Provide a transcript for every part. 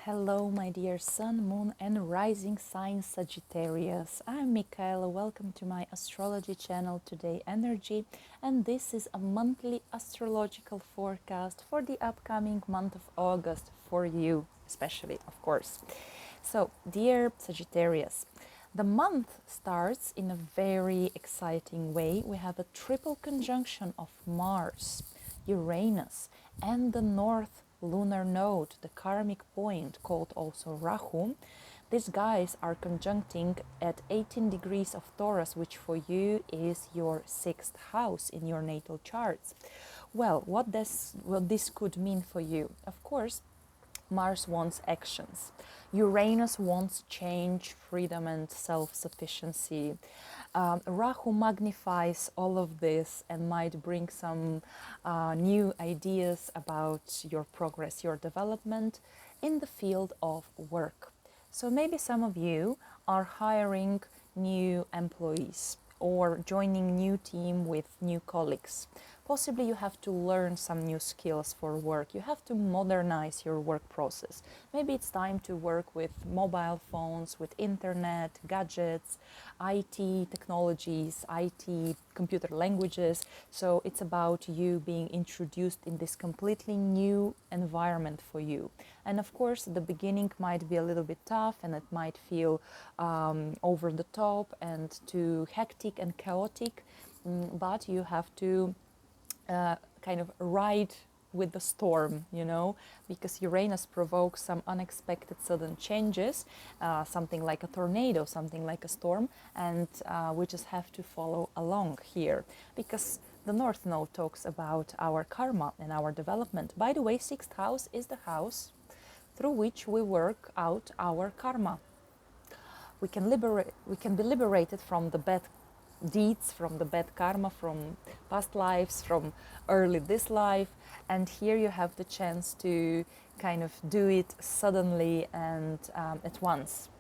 Hello, my dear Sun, Moon, and Rising sign Sagittarius. I'm Michaela. Welcome to my astrology channel, Todayenergy, and this is a monthly astrological forecast for the upcoming month of August for you, especially, of course. So, dear Sagittarius, the month starts in a very exciting way. We have a triple conjunction of Mars, Uranus, and the North lunar node, the karmic point called also Rahu. These guys are conjuncting at 18 degrees of Taurus, which for you is your sixth house in your natal charts. Well, what this could mean for you? Of course, Mars wants actions. Uranus wants change, freedom, and self-sufficiency. Rahu magnifies all of this and might bring some new ideas about your progress, your development in the field of work. So maybe some of you are hiring new employees or joining new team with new colleagues. Possibly you have to learn some new skills for work. You have to modernize your work process. Maybe it's time to work with mobile phones, with internet, gadgets, IT technologies, IT computer languages. So it's about you being introduced in this completely new environment for you. And of course, the beginning might be a little bit tough and it might feel over the top and too hectic and chaotic, but you have to kind of ride with the storm, because Uranus provokes some unexpected sudden changes, something like a tornado, something like a storm, and we just have to follow along here, because the North Node talks about our karma and our development. By the way, sixth house is the house through which we work out our karma. We can be liberated from the bad deeds, from the bad karma, from past lives, from early this life, and here you have the chance to kind of do it suddenly and at once.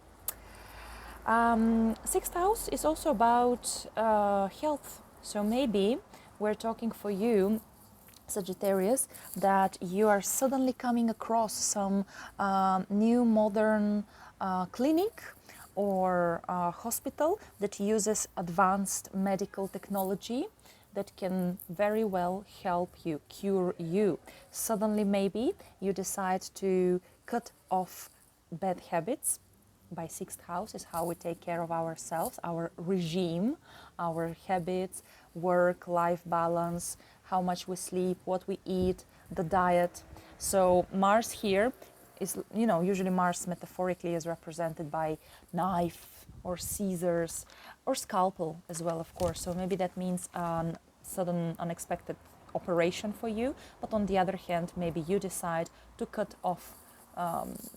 Sixth house is also about health, so maybe we're talking for you, Sagittarius, that you are suddenly coming across some new modern clinic or hospital that uses advanced medical technology that can very well help you, cure you. Suddenly maybe you decide to cut off bad habits. By sixth house is how we take care of ourselves, our regime, our habits, work-life balance, how much we sleep, what we eat, the diet. So Mars here is, usually Mars metaphorically is represented by knife or scissors or scalpel as well, of course. So maybe that means sudden unexpected operation for you. But on the other hand, maybe you decide to cut off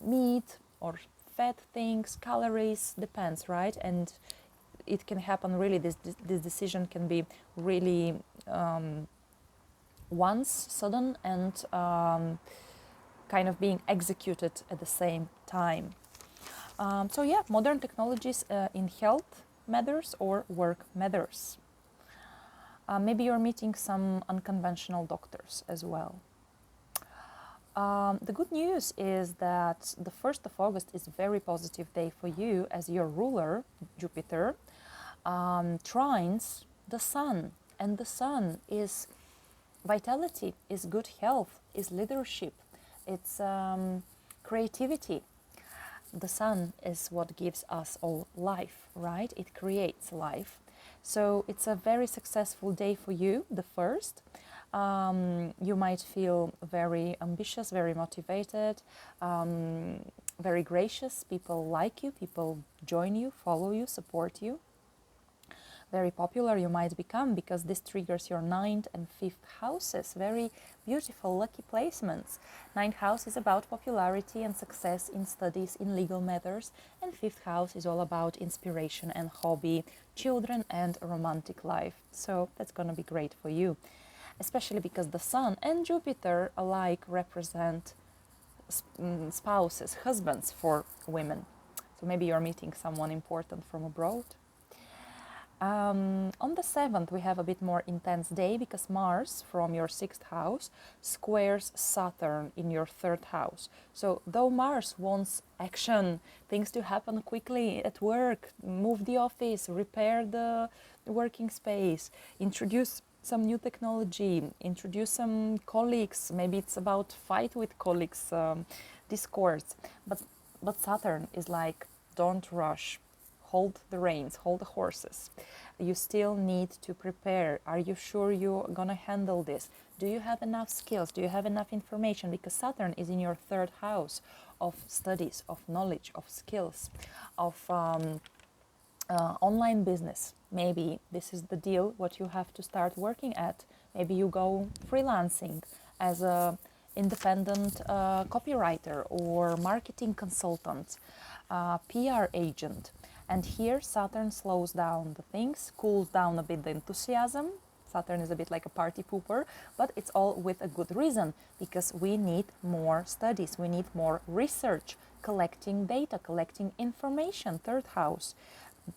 meat or fat things, calories, depends, right? And it can happen really, this decision can be really once sudden and kind of being executed at the same time. So yeah, modern technologies in health matters or work matters. Maybe you're meeting some unconventional doctors as well. The good news is that the 1st of August is a very positive day for you, as your ruler, Jupiter, trines the Sun. And the Sun is vitality, is good health, is leadership, it's creativity. The Sun is what gives us all life, right? It creates life. So it's a very successful day for you, the 1st. You might feel very ambitious, very motivated, very gracious. People like you, people join you, follow you, support you. Very popular you might become, because this triggers your 9th and 5th houses. Very beautiful, lucky placements. 9th house is about popularity and success in studies, in legal matters, and 5th house is all about inspiration and hobby, children and romantic life. So that's going to be great for you, especially because the Sun and Jupiter alike represent spouses, husbands for women. So maybe you're meeting someone important from abroad. On the 7th, we have a bit more intense day because Mars from your 6th house squares Saturn in your 3rd house. So though Mars wants action, things to happen quickly at work, move the office, repair the working space, introduce some new technology, introduce some colleagues, maybe it's about fight with colleagues, discords, but Saturn is like, don't rush, hold the reins, hold the horses. You still need to prepare. Are you sure you're gonna handle this? Do you have enough skills? Do you have enough information? Because Saturn is in your 3rd house of studies, of knowledge, of skills, of online business. Maybe this is the deal what you have to start working at. Maybe you go freelancing as a independent copywriter or marketing consultant, PR agent. And here Saturn slows down the things, cools down a bit the enthusiasm. Saturn is a bit like a party pooper, but it's all with a good reason, because we need more studies, we need more research, collecting data, collecting information. 3rd house,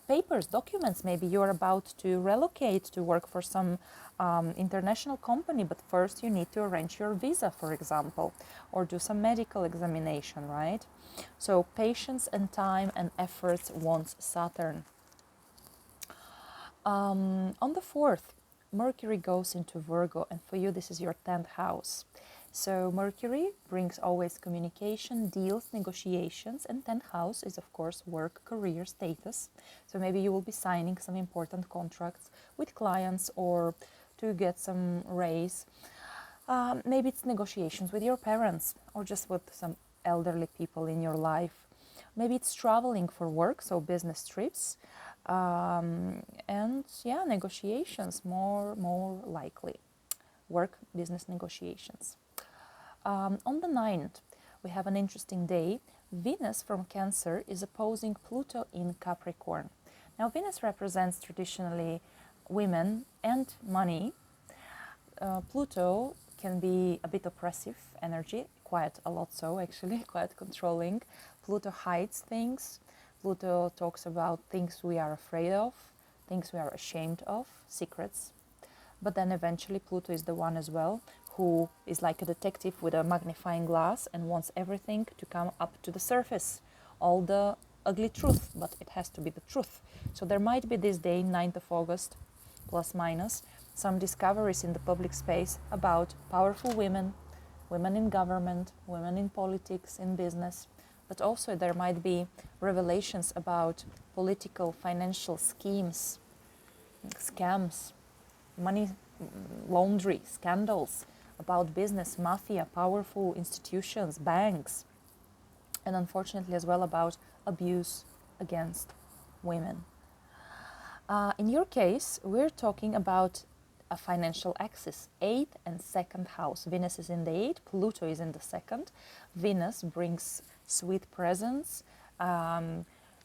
papers, documents. Maybe you're about to relocate to work for some international company, but first you need to arrange your visa, for example, or do some medical examination, right? So patience and time and efforts wants Saturn. On the 4th, Mercury goes into Virgo, and for you this is your 10th house. So Mercury brings always communication, deals, negotiations, and 10th house is of course work, career, status. So maybe you will be signing some important contracts with clients or to get some raise. Maybe it's negotiations with your parents or just with some elderly people in your life. Maybe it's traveling for work, so business trips. And yeah, negotiations more likely. Work, business negotiations. On the 9th, we have an interesting day. Venus from Cancer is opposing Pluto in Capricorn. Now, Venus represents traditionally women and money. Pluto can be a bit oppressive energy, quite a lot so actually, quite controlling. Pluto hides things. Pluto talks about things we are afraid of, things we are ashamed of, secrets. But then eventually Pluto is the one as well who is like a detective with a magnifying glass and wants everything to come up to the surface, all the ugly truth, but it has to be the truth. So there might be this day, 9th of August, plus minus, some discoveries in the public space about powerful women, women in government, women in politics, in business, but also there might be revelations about political, financial schemes, scams, money laundry, scandals, about business, mafia, powerful institutions, banks, and unfortunately as well about abuse against women. In your case, we're talking about a financial axis, 8th and 2nd house. Venus is in the 8th, Pluto is in the 2nd. Venus brings sweet presents,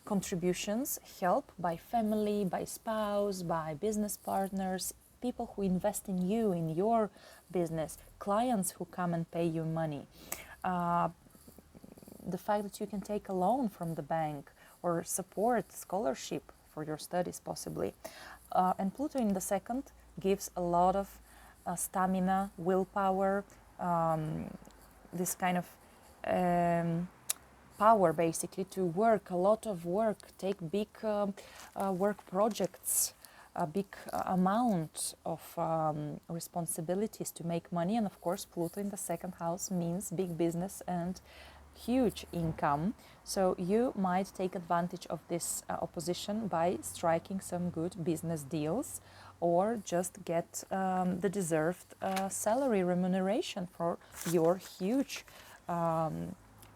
contributions, help by family, by spouse, by business partners, people who invest in you, in your business, clients who come and pay you money. The fact that you can take a loan from the bank or support, scholarship for your studies possibly. And Pluto in the 2nd gives a lot of stamina, willpower, this kind of power basically to work, a lot of work, take big work projects, a big amount of responsibilities to make money. And of course Pluto in the 2nd house means big business and huge income. So you might take advantage of this opposition by striking some good business deals or just get the deserved salary remuneration for your huge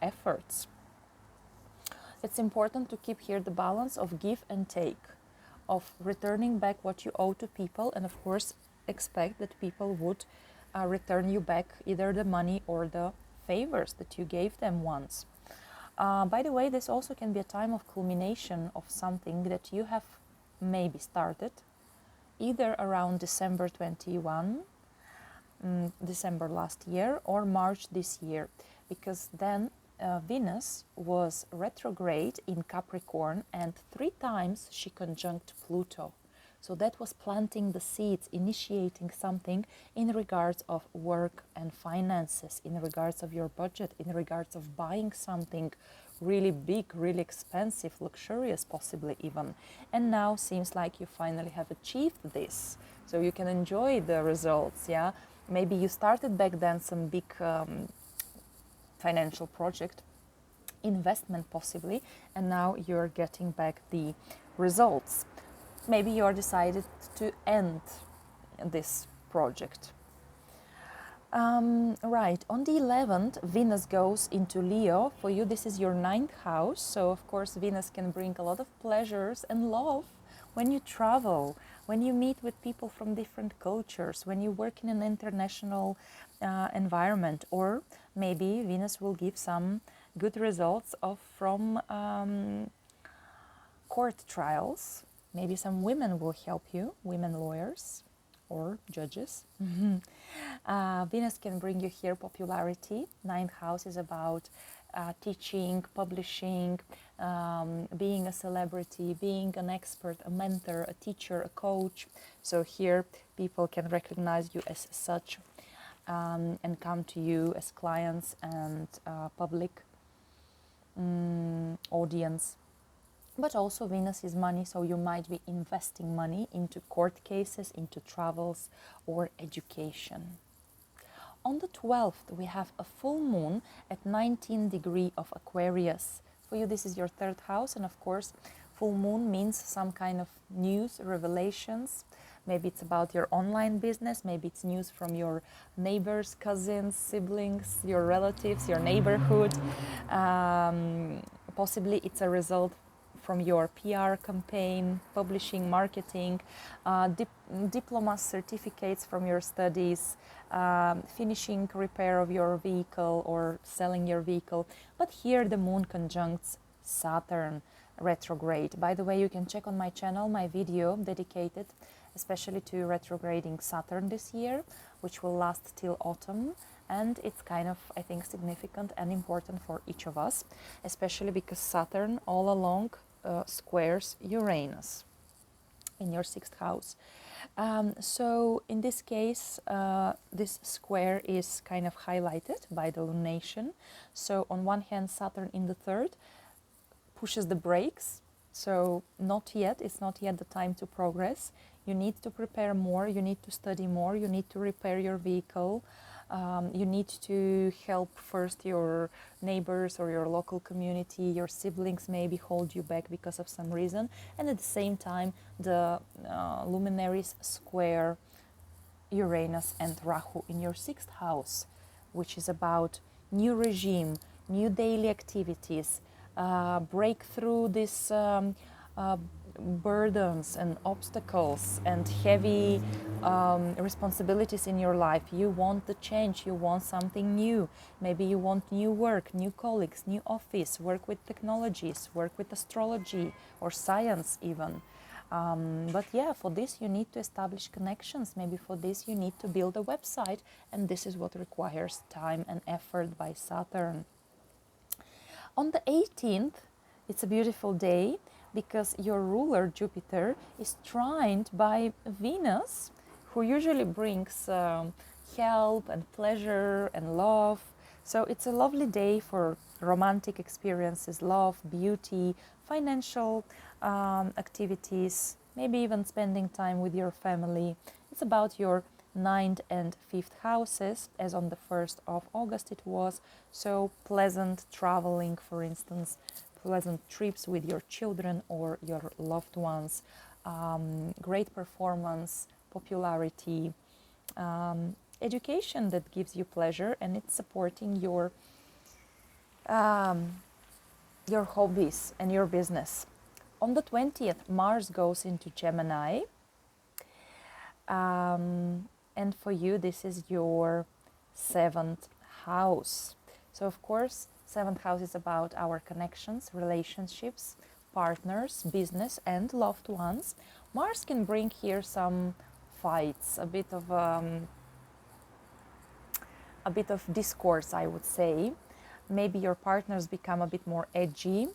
efforts. It's important to keep here the balance of give and take, of returning back what you owe to people, and of course expect that people would return you back either the money or the favors that you gave them once. By the way, this also can be a time of culmination of something that you have maybe started either around December 21, December last year, or March this year, because then Venus was retrograde in Capricorn and 3 times she conjunct Pluto. So that was planting the seeds, initiating something in regards of work and finances, in regards of your budget, in regards of buying something really big, really expensive, luxurious possibly even. And now seems like you finally have achieved this. So you can enjoy the results, yeah? Maybe you started back then some big financial project, investment possibly, and now you're getting back the results. Maybe you're decided to end this project. Right, on the 11th, Venus goes into Leo. For you, this is your 9th house. So, of course, Venus can bring a lot of pleasures and love when you travel, when you meet with people from different cultures, when you work in an international environment, or maybe Venus will give some good results from court trials. Maybe some women will help you, women lawyers or judges. Venus can bring you here popularity. 9th house is about teaching, publishing, being a celebrity, being an expert, a mentor, a teacher, a coach. So here people can recognize you as such and come to you as clients and public audience. But also Venus is money, so you might be investing money into court cases, into travels or education. On the 12th, we have a full moon at 19 degrees of Aquarius. For you, this is your 3rd house, and of course, full moon means some kind of news, revelations. Maybe it's about your online business, maybe it's news from your neighbors, cousins, siblings, your relatives, your neighborhood. Possibly it's a result from your PR campaign, publishing, marketing, diploma certificates from your studies, finishing repair of your vehicle or selling your vehicle. But here the moon conjuncts Saturn retrograde. By the way, you can check on my channel my video dedicated especially to retrograding Saturn this year, which will last till autumn. And it's kind of, I think, significant and important for each of us, especially because Saturn all along squares Uranus in your 6th house. So in this case, this square is kind of highlighted by the lunation. So on one hand, Saturn in the 3rd pushes the brakes. So not yet, it's not yet the time to progress. You need to prepare more, you need to study more, you need to repair your vehicle. You need to help first your neighbors or your local community, your siblings maybe hold you back because of some reason. And at the same time, the luminaries square Uranus and Rahu in your 6th house, which is about new regime, new daily activities, break through this burdens and obstacles and heavy responsibilities in your life. You want the change, you want something new. Maybe you want new work, new colleagues, new office, work with technologies, work with astrology or science even. But yeah, for this you need to establish connections. Maybe for this you need to build a website, and this is what requires time and effort by Saturn. On the 18th, it's a beautiful day because your ruler Jupiter is trined by Venus, who usually brings help and pleasure and love. So it's a lovely day for romantic experiences, love, beauty, financial activities, maybe even spending time with your family. It's about your 9th and 5th houses, as on the 1st of August it was. So pleasant traveling, for instance, pleasant trips with your children or your loved ones, great performance, popularity, education that gives you pleasure, and it's supporting your hobbies and your business. On the 20th, Mars goes into Gemini, and for you this is your 7th house. So of course, 7th house is about our connections, relationships, partners, business and loved ones. Mars can bring here some fights, a bit of discourse, I would say. Maybe your partners become a bit more edgy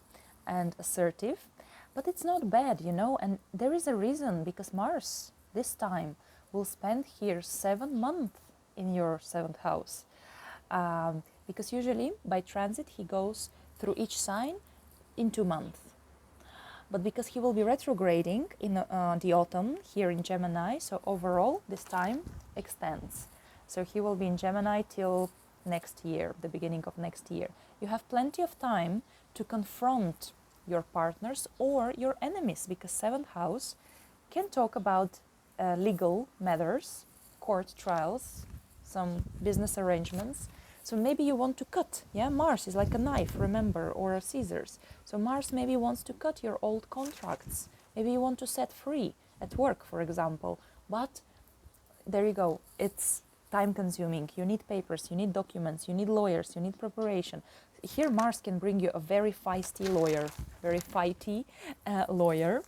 and assertive. But it's not bad, you know, and there is a reason, because Mars this time will spend here 7 months in your 7th house. Because usually by transit he goes through each sign in 2 months. But because he will be retrograding in the autumn here in Gemini, so overall this time extends. So he will be in Gemini till next year, the beginning of next year. You have plenty of time to confront your partners or your enemies, because 7th house can talk about legal matters, court trials, some business arrangements. So maybe you want to cut, yeah? Mars is like a knife, remember, or a scissors. So Mars maybe wants to cut your old contracts. Maybe you want to set free at work, for example. But there you go. It's time consuming. You need papers, you need documents, you need lawyers, you need preparation. Here Mars can bring you a very feisty lawyer, very fighty lawyer.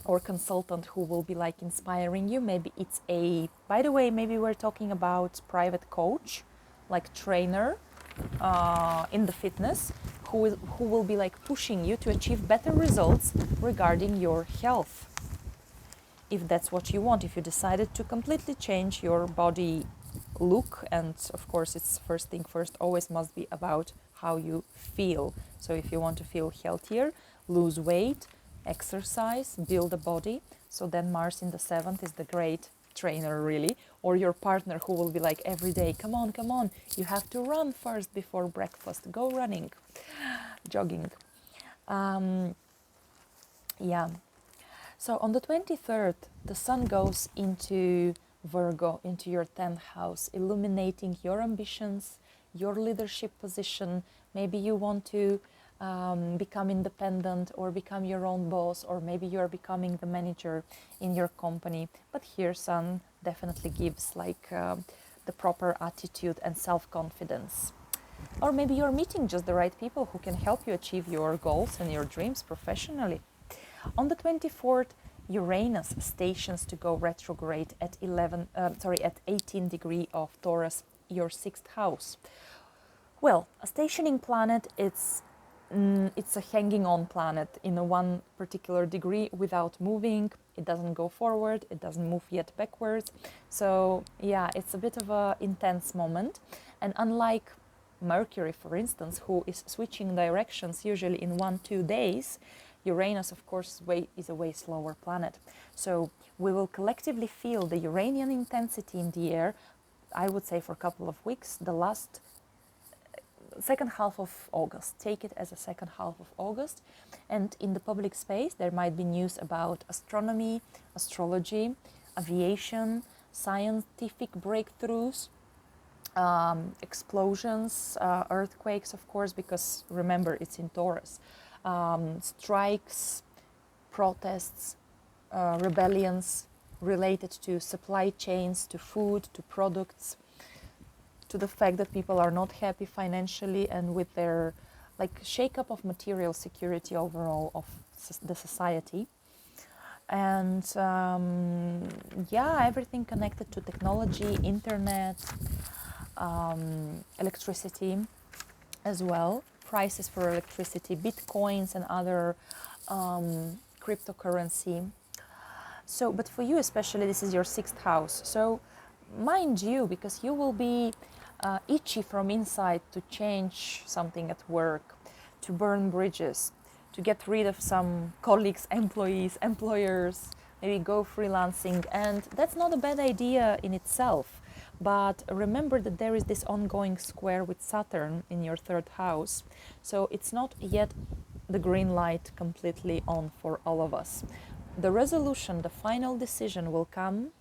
Or consultant who will be like inspiring you. Maybe it's a, by the way, maybe we're talking about private coach, like trainer in the fitness, who will be like pushing you to achieve better results regarding your health. If that's what you want, if you decided to completely change your body look, and of course it's first thing first, always must be about how you feel. So if you want to feel healthier, lose weight, exercise, build a body, so then Mars in the 7th is the great trainer, really. Or your partner who will be like every day, come on, you have to run first before breakfast, go running, jogging. Yeah. So on the 23rd, the sun goes into Virgo, into your 10th house, illuminating your ambitions, your leadership position. Maybe you want to become independent or become your own boss, or maybe you are becoming the manager in your company. But here sun definitely gives like the proper attitude and self-confidence. Or maybe you're meeting just the right people who can help you achieve your goals and your dreams professionally. On the 24th, Uranus stations to go retrograde at 18 degree of Taurus, your 6th house. Well, a stationing planet, it's a hanging on planet in a one particular degree without moving. It doesn't go forward, it doesn't move yet backwards. So yeah, it's a bit of an intense moment. And unlike Mercury, for instance, who is switching directions usually in 1-2 days, Uranus, of course, is a way slower planet. So we will collectively feel the Uranian intensity in the air, I would say, for a couple of weeks, the last second half of August. Take it as a second half of August. And in the public space, there might be news about astronomy, astrology, aviation, scientific breakthroughs, explosions, earthquakes, of course, because remember, it's in Taurus. Strikes, protests, rebellions related to supply chains, to food, to products, to the fact that people are not happy financially, and with their like shake-up of material security overall of the society. And yeah, everything connected to technology, internet, electricity as well. Prices for electricity, bitcoins and other cryptocurrency. So, but for you especially, this is your 6th house. So mind you, because you will be itchy from inside to change something at work, to burn bridges, to get rid of some colleagues, employees, employers, maybe go freelancing. And that's not a bad idea in itself. But remember that there is this ongoing square with Saturn in your 3rd house. So it's not yet the green light completely on for all of us. The resolution, the final decision will come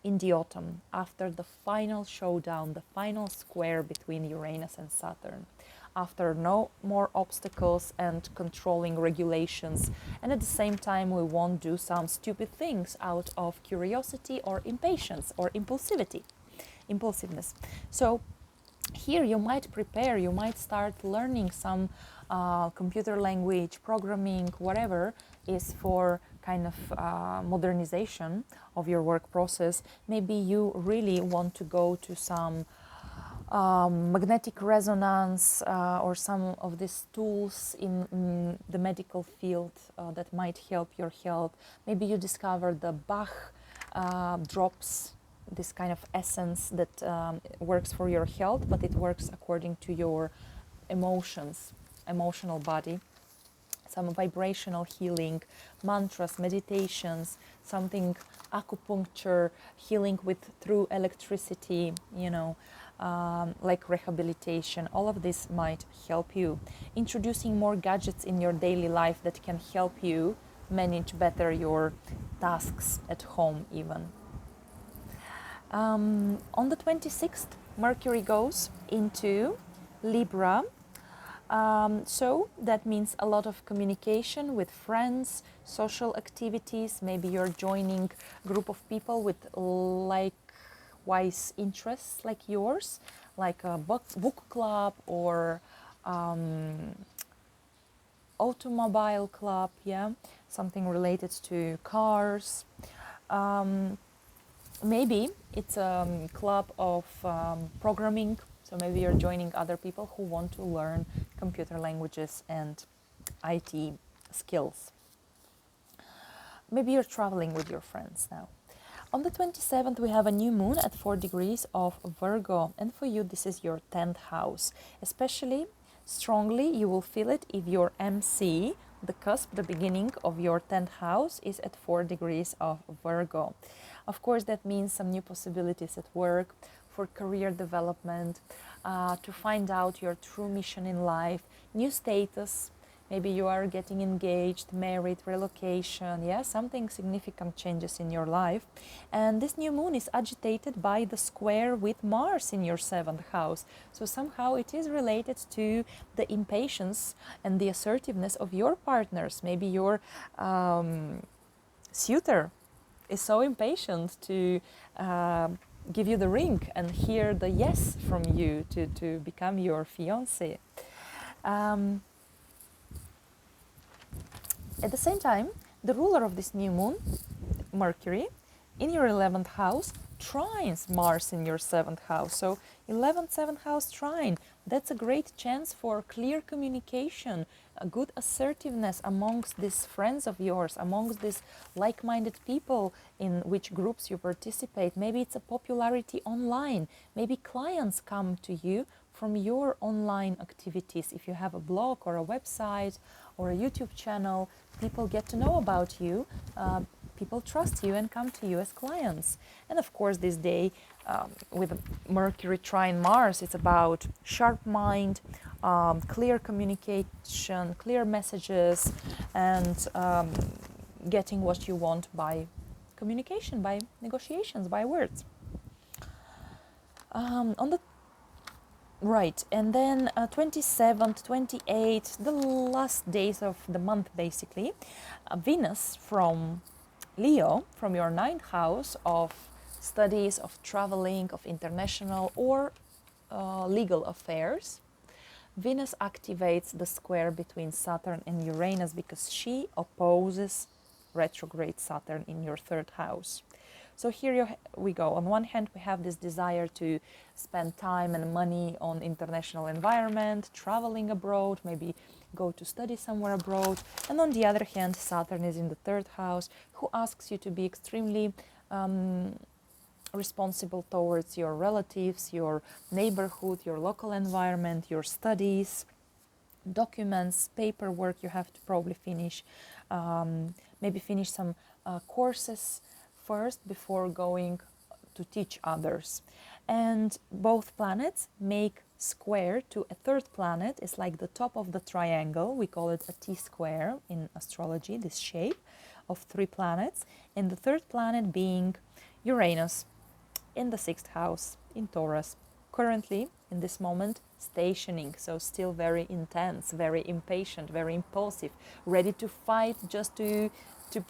in the autumn, after the final showdown, the final square between Uranus and Saturn. After no more obstacles and controlling regulations, and at the same time we won't do some stupid things out of curiosity or impatience or impulsiveness. So here you might prepare, you might start learning some computer language, programming, whatever is for kind of modernization of your work process. Maybe you really want to go to some magnetic resonance or some of these tools in the medical field that might help your health. Maybe you discovered the Bach drops, this kind of essence that works for your health, but it works according to your emotions, emotional body. Some vibrational healing, mantras, meditations, something acupuncture, healing with through electricity, you know, like rehabilitation. All of this might help you. Introducing more gadgets in your daily life that can help you manage better your tasks at home even. On the 26th, Mercury goes into Libra. So that means a lot of communication with friends, social activities. Maybe you're joining a group of people with likewise interests like yours, like a book club or automobile club, yeah, something related to cars. Maybe it's a club of programming. So maybe you're joining other people who want to learn computer languages and IT skills. Maybe you're traveling with your friends now. On the 27th, we have a new moon at 4 degrees of Virgo. And for you, this is your 10th house. Especially strongly, you will feel it if your MC, the cusp, the beginning of your 10th house, is at 4 degrees of Virgo. Of course, that means some new possibilities at work, for career development, to find out your true mission in life, new status. Maybe you are getting engaged, married, relocation, yeah, something significant changes in your life. And this new moon is agitated by the square with Mars in your 7th house. So somehow it is related to the impatience and the assertiveness of your partners. Maybe your suitor is so impatient to give you the ring and hear the yes from you to become your fiancé. At the same time, the ruler of this new moon, Mercury, in your 11th house, trines Mars in your 7th house. So 11th, 7th house trine, that's a great chance for clear communication, a good assertiveness amongst these friends of yours, amongst these like-minded people in which groups you participate. Maybe it's a popularity online. Maybe clients come to you from your online activities. If you have a blog or a website or a YouTube channel, people get to know about you. People trust you and come to you as clients. And of course, this day with Mercury trine Mars, it's about sharp mind, clear communication, clear messages, and getting what you want by communication, by negotiations, by words. On the right, and then 27th, 28th, the last days of the month basically, Venus from Leo, from your 9th house of studies, of traveling, of international or legal affairs. Venus activates the square between Saturn and Uranus because she opposes retrograde Saturn in your 3rd house. So here we go. On one hand, we have this desire to spend time and money on international environment, traveling abroad, maybe go to study somewhere abroad. And on the other hand, Saturn is in the 3rd house, who asks you to be extremely responsible towards your relatives, your neighborhood, your local environment, your studies, documents, paperwork you have to probably finish, maybe finish some courses first before going to teach others. And both planets make square to a 3rd planet. It's like the top of the triangle. We call it a T-square in astrology, this shape of 3 planets. And the 3rd planet being Uranus in the 6th house in Taurus. Currently, in this moment, stationing, so still very intense, very impatient, very impulsive, ready to fight just to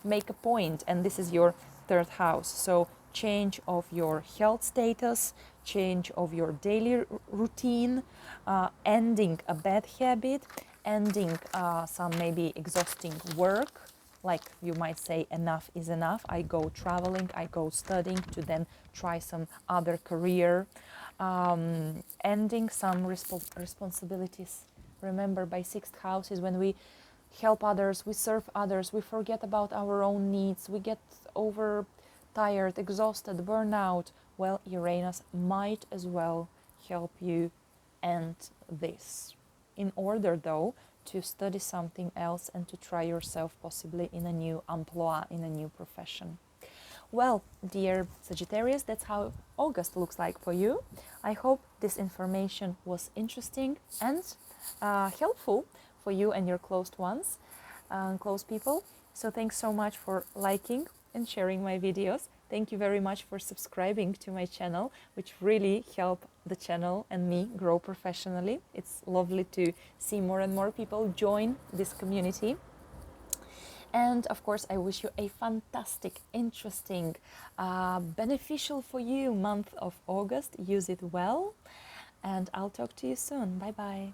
make a point. And this is your 3rd house. So change of your health status, change of your daily routine, ending a bad habit, ending some maybe exhausting work, like you might say enough is enough. I go traveling, I go studying to then try some other career. ending some responsibilities. Remember, by sixth house is when we help others, we serve others, we forget about our own needs, we get overtired, exhausted, burnout. Well, Uranus might as well help you end this. In order, though, to study something else and to try yourself possibly in a new emploi, in a new profession. Well, dear Sagittarius, that's how August looks like for you. I hope this information was interesting and helpful for you and your close ones, close people. So thanks so much for liking and sharing my videos. Thank you very much for subscribing to my channel, which really help the channel and me grow professionally. It's lovely to see more and more people join this community. And of course, I wish you a fantastic, interesting, beneficial for you month of August. Use it well. And I'll talk to you soon. Bye bye.